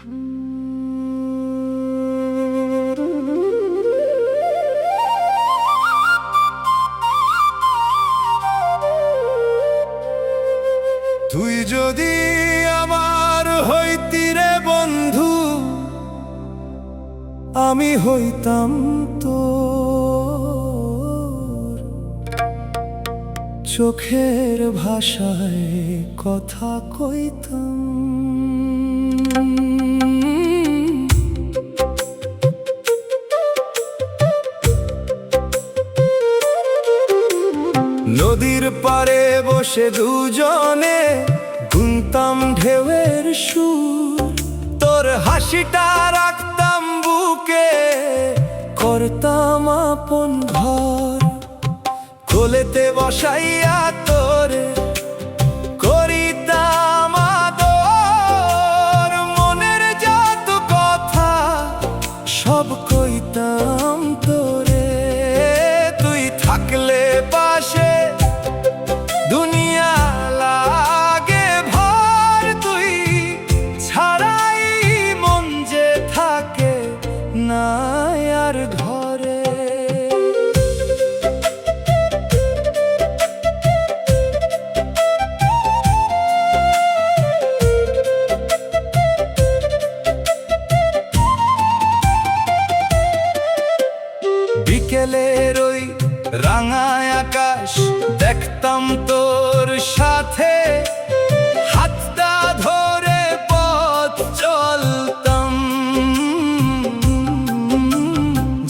তুই যদি আমার হইতি রে বন্ধু, আমি হইতাম তোর চোখের ভাষায় কথা কইতাম। নদীর পাড়ে বসে দুজনে গুনতাম ঢেউয়ের সুর, তোর হাসিটা রাখতাম বুকে, করতাম আপন ঘর। কোলেতে বসাইয়া তোরে করিতাম আদর, মনের যত কথা সব কইতাম তোরে। তুই থাকলে পাশে দুনিয়া লাগে ভর, তুই ছাড়াই মন যে থাকে না আর ঘরে। বিকেলের ওই রাঙা আকাশ দেখতাম তোর সাথে, হাতটা ধরে পথ চলতাম।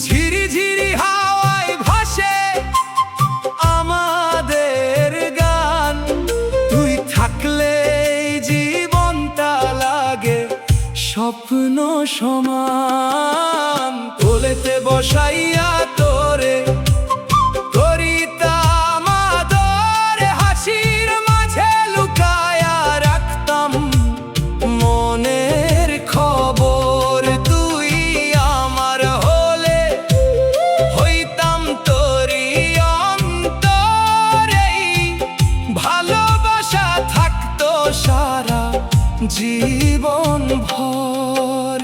ঝিরি ঝিরি হাওয়ায় ভাসে আমাদের গান, তুই থাকলে জীবনটা লাগে স্বপ্ন সমান। কোলেতে বসাইয়া তোরে করিতাম আদর, হাসির মাঝে লুকায়া রাখতাম মনের খবর। তুই আমার হলে হইতাম তোরই অন্তরে, ভালোবাসা থাকতো সারা জীবন ভর।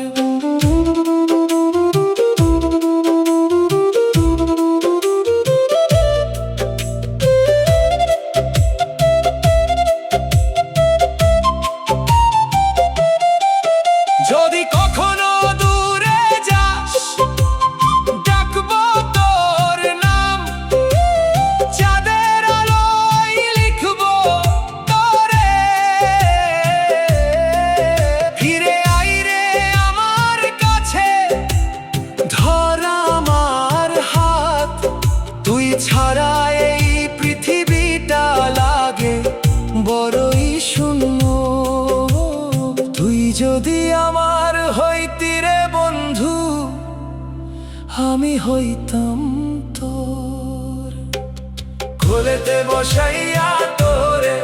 যদি কখনো দূরে যাস ডাকবো তোর নাম, চাঁদের আলোয় লিখবো তোরে। ফিরে আই রে আমার কাছে, ধর আমার হাত, তুই ছাড়া এই পৃথিবীটা লাগে বড়ই শূন্য। তুই যদি আমার হইতি রে বন্ধু, আমি হইতাম তোর কোলেতে বসাইয়া তোরে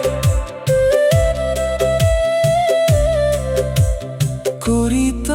করিতাম